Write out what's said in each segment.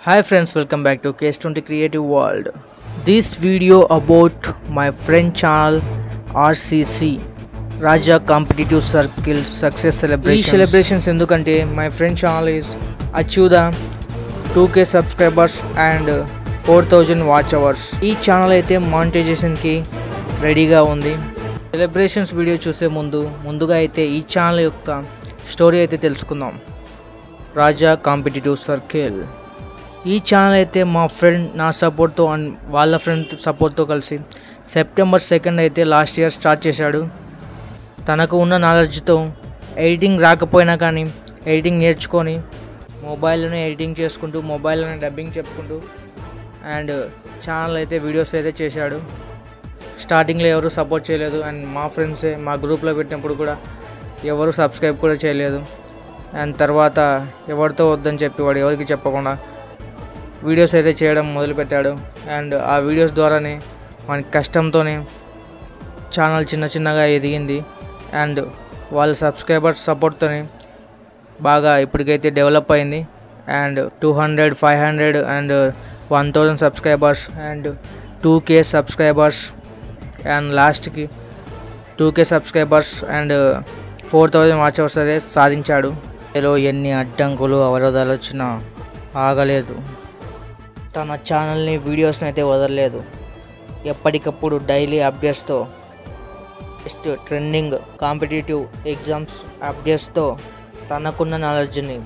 Hi friends, welcome back to Case20 Creative World. This video about my friend channel RCC Raja Competitive Circle Success Celebrations. Celebrations endukante my friend channel is achieve the 2k subscribers and 4000 watch hours. ఈ channel అయితే monetisation కి రెడీగా ఉంది. Celebrations video చూసే ముందుగా అయితే ఈ channel యొక్క స్టోరీ అయితే తెలుసుకుందాం. రాజా కాంపిటిటివ్ సర్కిల్ ఈ ఛానల్ అయితే మా ఫ్రెండ్ నా సపోర్ట్తో అండ్ వాళ్ళ ఫ్రెండ్ సపోర్ట్తో కలిసి సెప్టెంబర్ 2 అయితే లాస్ట్ ఇయర్ స్టార్ట్ చేశాడు. తనకు ఉన్న నాలెడ్జ్తో ఎడిటింగ్ రాకపోయినా కానీ ఎడిటింగ్ నేర్చుకొని మొబైల్లోనే ఎడిటింగ్ చేసుకుంటూ మొబైల్లోనే డబ్బింగ్ చెప్పుకుంటూ అండ్ ఛానల్ అయితే వీడియోస్ అయితే చేశాడు. స్టార్టింగ్లో ఎవరు సపోర్ట్ చేయలేదు అండ్ మా ఫ్రెండ్సే మా గ్రూప్లో పెట్టినప్పుడు కూడా ఎవరు సబ్స్క్రైబ్ కూడా చేయలేదు. అండ్ తర్వాత ఎవరితో వద్దని చెప్పి వాడు ఎవరికి చెప్పకుండా వీడియోస్ అయితే చేయడం మొదలుపెట్టాడు. అండ్ ఆ వీడియోస్ ద్వారానే మన కష్టంతోనే ఛానల్ చిన్నగా ఎదిగింది. అండ్ వాళ్ళ సబ్స్క్రైబర్స్ సపోర్ట్తోనే బాగా ఇప్పటికైతే డెవలప్ అయింది. And 200, 500 and 1000 subscribers and 2k subscribers and లాస్ట్కి 2k subscribers and 4000 watch hours అయితే సాధించాడు. ఏదో ఎన్ని అడ్డంకులు అవరోధాలు వచ్చినా ఆగలేదు. తన ఛానల్ని వీడియోస్ని అయితే వదలలేదు. ఎప్పటికప్పుడు డైలీ అప్డేట్స్తో నెక్స్ట్ ట్రెండింగ్ కాంపిటేటివ్ ఎగ్జామ్స్ అప్డేట్స్తో తనకున్న నాలెడ్జ్ని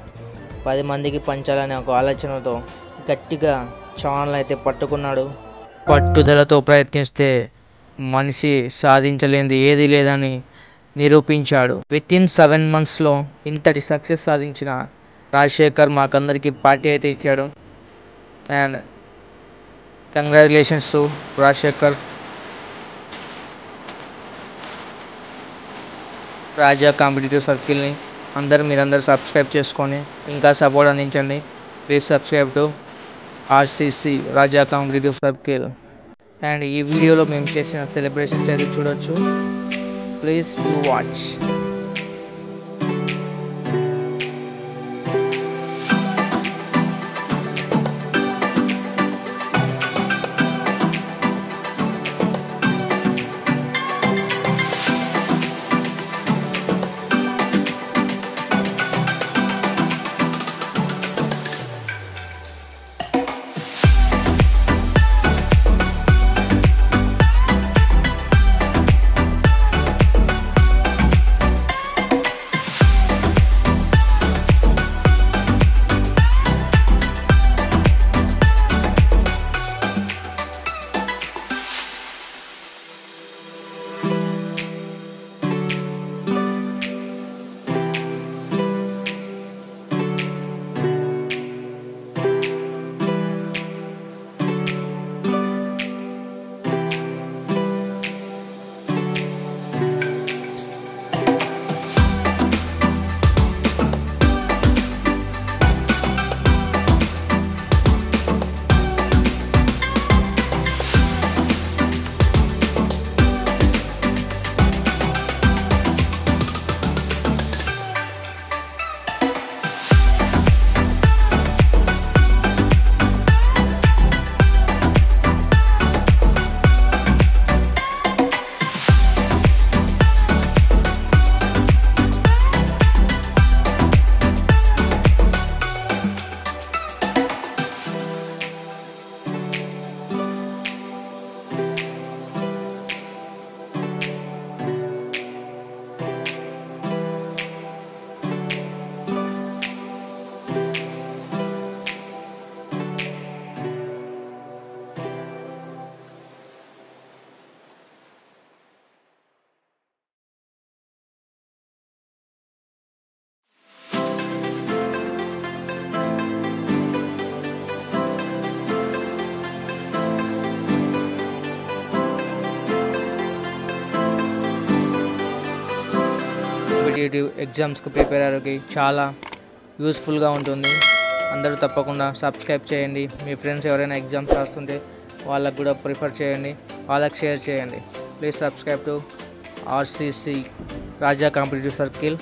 10 మందికి పంచాలనే ఒక ఆలోచనతో గట్టిగా ఛానల్ అయితే పట్టుకున్నాడు. పట్టుదలతో ప్రయత్నిస్తే మనిషి సాధించలేనిది ఏది లేదని నిరూపించాడు. వితిన్ 7 monthsలో ఇంతటి సక్సెస్ సాధించిన రాజశేఖర్ మాకందరికీ పార్టీ అయితే ఇచ్చాడు. And congratulations to Rajasekhar. Raja competitive సర్కిల్ని మీరందరూ సబ్స్క్రైబ్ చేసుకొని ఇంకా సపోర్ట్ అందించండి. Please subscribe to RCC Raja competitive circle. And ఈ వీడియోలో మేము చేసిన సెలబ్రేషన్స్ అయితే చూడొచ్చు. Please do watch. కాంపిటేటివ్ ఎగ్జామ్స్కి ప్రిపేర్ అయ్యేకి చాలా యూస్ఫుల్గా ఉంటుంది. అందరూ తప్పకుండా సబ్స్క్రైబ్ చేయండి. మీ ఫ్రెండ్స్ ఎవరైనా ఎగ్జామ్స్ రాస్తుంటే వాళ్ళకు కూడా ప్రిఫర్ చేయండి, వాళ్ళకి షేర్ చేయండి. Please subscribe to RCC Raja competitive circle.